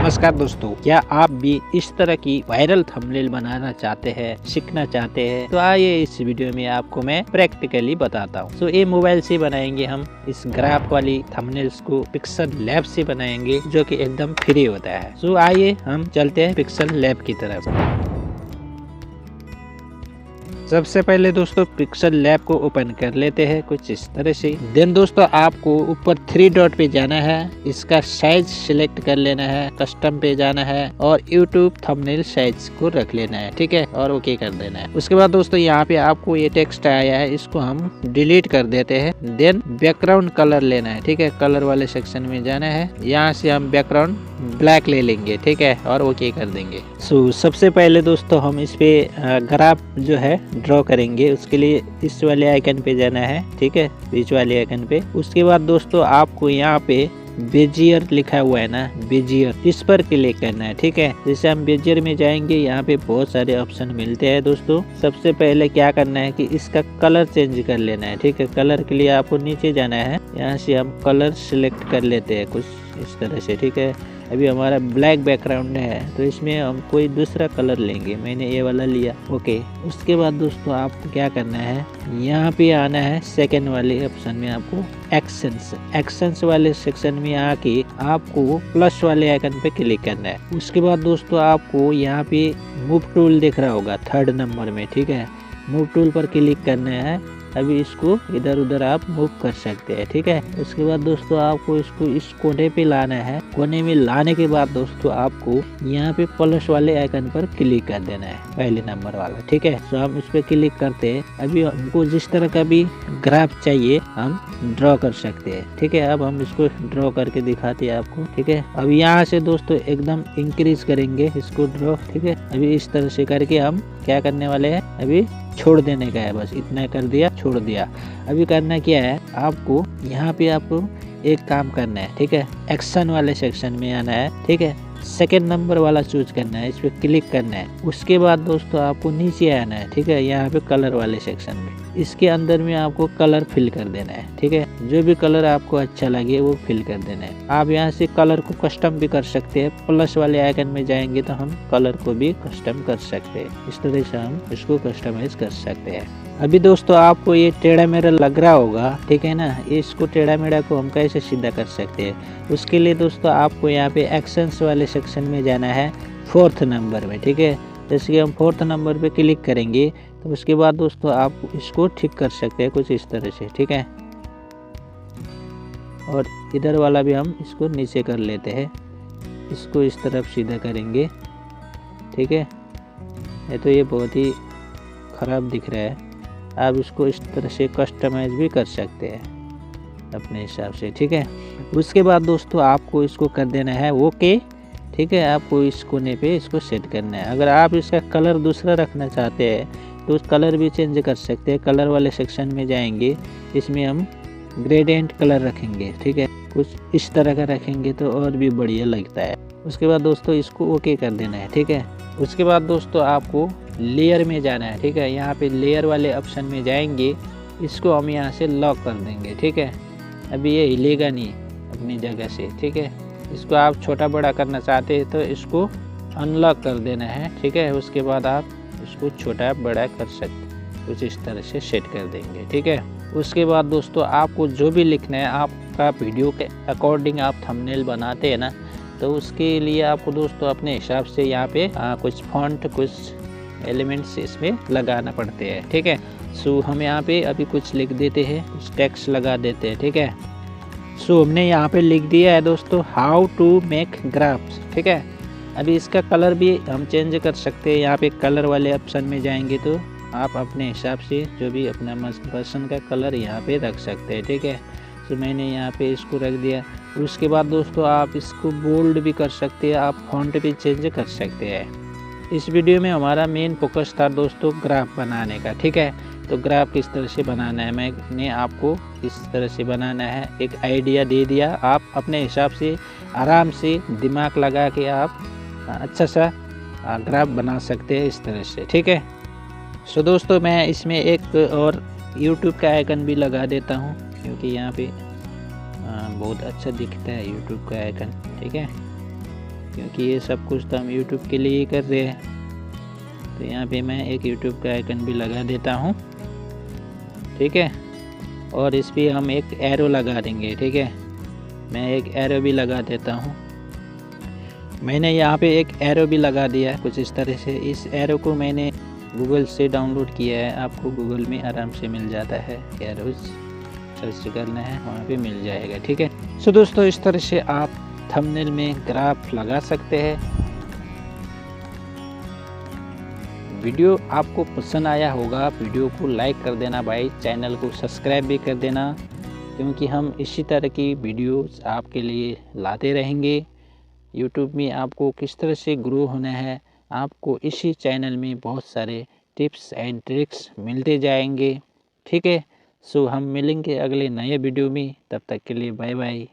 नमस्कार दोस्तों, क्या आप भी इस तरह की वायरल थंबनेल बनाना चाहते हैं, सीखना चाहते हैं? तो आइए इस वीडियो में आपको मैं प्रैक्टिकली बताता हूँ। तो ये मोबाइल से बनाएंगे हम इस ग्राफ वाली थंबनेल्स को पिक्सल लैब से बनाएंगे, जो कि एकदम फ्री होता है। तो आइए हम चलते हैं पिक्सल लैब की तरफ। सबसे पहले दोस्तों पिक्सल लैब को ओपन कर लेते हैं कुछ इस तरह से। देन दोस्तों आपको ऊपर 3 डॉट पे जाना है, इसका साइज सिलेक्ट कर लेना है, कस्टम पे जाना है और यूट्यूब थंबनेल साइज को रख लेना है, ठीक है, और ओके कर देना है। उसके बाद दोस्तों यहाँ पे आपको ये टेक्स्ट आया है, इसको हम डिलीट कर देते हैं। देन बैकग्राउंड कलर लेना है, ठीक है, कलर वाले सेक्शन में जाना है, यहाँ से हम बैकग्राउंड ब्लैक ले लेंगे, ठीक है, और ओके कर देंगे। सबसे पहले दोस्तों हम इस पे ग्राफ जो है ड्रॉ करेंगे। उसके लिए इस वाले आइकन पे जाना है, ठीक है, बीच वाले आइकन पे। उसके बाद दोस्तों आपको यहाँ पे बेजियर लिखा हुआ है ना, बेजियर, इस पर क्लिक करना है, ठीक है। जैसे हम बेजियर में जाएंगे, यहाँ पे बहुत सारे ऑप्शन मिलते हैं दोस्तों। सबसे पहले क्या करना है कि इसका कलर चेंज कर लेना है, ठीक है। कलर के लिए आपको नीचे जाना है, यहाँ से हम कलर सिलेक्ट कर लेते हैं कुछ इस तरह से, ठीक है। अभी हमारा ब्लैक बैकग्राउंड है तो इसमें हम कोई दूसरा कलर लेंगे, मैंने ये वाला लिया, ओके। उसके बाद दोस्तों आपको क्या करना है, यहाँ पे आना है सेकंड वाले ऑप्शन में, आपको एक्शंस वाले सेक्शन में आके आपको प्लस वाले आइकन पे क्लिक करना है। उसके बाद दोस्तों आपको यहाँ पे मूव टूल दिख रहा होगा 3rd नंबर में, ठीक है, मूव टूल पर क्लिक करना है। अभी इसको इधर उधर आप मूव कर सकते हैं, ठीक है। उसके बाद दोस्तों आपको इसको इस कोने पे लाना है। कोने में लाने के बाद दोस्तों आपको यहाँ पे प्लस वाले आइकन पर क्लिक कर देना है, पहले नंबर वाला, ठीक है। तो हम इस पे क्लिक करते हैं। अभी हमको जिस तरह का भी ग्राफ चाहिए हम ड्रॉ कर सकते हैं, ठीक है। अब हम इसको ड्रॉ करके दिखाते हैं आपको, ठीक है। अब यहाँ से दोस्तों एकदम इंक्रीज करेंगे इसको ड्रॉ, ठीक है। अभी इस तरह से करके हम क्या करने वाले हैं, अभी छोड़ देने का है, बस इतना कर दिया, छोड़ दिया। अभी करना क्या है, आपको यहाँ पे आपको एक काम करना है, ठीक है। एक्शन वाले सेक्शन में आना है, ठीक है, सेकंड नंबर वाला चूज करना है, इस पे क्लिक करना है। उसके बाद दोस्तों आपको नीचे आना है, ठीक है, यहाँ पे कलर वाले सेक्शन में, इसके अंदर में आपको कलर फिल कर देना है, ठीक है। जो भी कलर आपको अच्छा लगे वो फिल कर देना है। आप यहाँ से कलर को कस्टम भी कर सकते हैं, प्लस वाले आइकन में जाएंगे तो हम कलर को भी कस्टम कर सकते हैं। इस तरह से हम इसको कस्टमाइज कर सकते हैं। अभी दोस्तों आपको ये टेढ़ा मेढ़ा लग रहा होगा, ठीक है ना, इसको टेढ़ा मेढ़ा को हम कैसे सीधा कर सकते हैं। उसके लिए दोस्तों आपको यहाँ पे एक्शंस वाले सेक्शन में जाना है 4th नंबर में, ठीक है। जैसे कि हम 4th नंबर पे क्लिक करेंगे तो उसके बाद दोस्तों आप इसको ठीक कर सकते हैं कुछ इस तरह से, ठीक है। और इधर वाला भी हम इसको नीचे कर लेते हैं, इसको इस तरफ सीधा करेंगे, ठीक है। ये तो ये बहुत ही ख़राब दिख रहा है, आप इसको इस तरह से कस्टमाइज भी कर सकते हैं अपने हिसाब से, ठीक है। उसके बाद दोस्तों आपको इसको कर देना है ओके, ठीक है। आपको इस कोने पे इसको सेट करना है। अगर आप इसका कलर दूसरा रखना चाहते हैं तो उस कलर भी चेंज कर सकते हैं। कलर वाले सेक्शन में जाएंगे, इसमें हम ग्रेडियंट कलर रखेंगे, ठीक है, कुछ इस तरह का रखेंगे तो और भी बढ़िया लगता है। उसके बाद दोस्तों इसको ओके कर देना है, ठीक है। उसके बाद दोस्तों आपको लेयर में जाना है, ठीक है। यहाँ पे लेयर वाले ऑप्शन में जाएंगे, इसको हम यहाँ से लॉक कर देंगे, ठीक है। अभी ये हिलेगा नहीं अपनी जगह से, ठीक है। इसको आप छोटा बड़ा करना चाहते हैं तो इसको अनलॉक कर देना है, ठीक है। उसके बाद आप इसको छोटा बड़ा कर सकते, कुछ इस तरह से सेट कर देंगे, ठीक है। उसके बाद दोस्तों आपको जो भी लिखना है, आपका वीडियो के अकॉर्डिंग आप थंबनेल बनाते हैं ना, तो उसके लिए आपको दोस्तों अपने हिसाब से यहाँ पे कुछ फॉन्ट, कुछ एलिमेंट्स इसमें लगाना पड़ते हैं, ठीक है। हम यहाँ पे अभी कुछ लिख देते हैं, कुछ टेक्स्ट लगा देते हैं, ठीक है। हमने यहाँ पे लिख दिया है दोस्तों हाउ टू मेक ग्राफ्स, ठीक है। अभी इसका कलर भी हम चेंज कर सकते हैं। यहाँ पे कलर वाले ऑप्शन में जाएंगे तो आप अपने हिसाब से जो भी अपना पसंद का कलर यहाँ पे रख सकते हैं, ठीक है। मैंने यहाँ पे इसको रख दिया। उसके बाद दोस्तों आप इसको बोल्ड भी कर सकते हैं, आप फॉन्ट भी चेंज कर सकते हैं। इस वीडियो में हमारा मेन फोकस था दोस्तों ग्राफ बनाने का, ठीक है। तो ग्राफ किस तरह से बनाना है मैंने आपको इस तरह से बनाना है, एक आइडिया दे दिया। आप अपने हिसाब से आराम से दिमाग लगा के आप अच्छा सा ग्राफ बना सकते हैं इस तरह से, ठीक है। दोस्तों मैं इसमें एक और यूट्यूब का आइकन भी लगा देता हूँ, क्योंकि यहाँ पे बहुत अच्छा दिखता है यूट्यूब का आइकन, ठीक है। क्योंकि ये सब कुछ तो हम यूट्यूब के लिए ही कर रहे हैं। तो यहाँ पे मैं एक यूट्यूब का आइकन भी लगा देता हूँ, ठीक है। और इस पर हम एक एरो लगा देंगे, ठीक है। मैं एक एरो भी लगा देता हूँ। मैंने यहाँ पे एक एरो भी लगा दिया है कुछ इस तरह से। इस एरो को मैंने गूगल से डाउनलोड किया है, आपको गूगल में आराम से मिल जाता है। एरोज सर्च करना है, वहाँ पे मिल जाएगा, ठीक है। सो दोस्तों, इस तरह से आप थंबनेल में ग्राफ लगा सकते हैं। वीडियो आपको पसंद आया होगा, वीडियो को लाइक कर देना भाई, चैनल को सब्सक्राइब भी कर देना, क्योंकि हम इसी तरह की वीडियोस आपके लिए लाते रहेंगे। यूट्यूब में आपको किस तरह से ग्रो होना है, आपको इसी चैनल में बहुत सारे टिप्स एंड ट्रिक्स मिलते जाएंगे, ठीक है। सो हम मिलेंगे अगले नए वीडियो में, तब तक के लिए बाय बाय।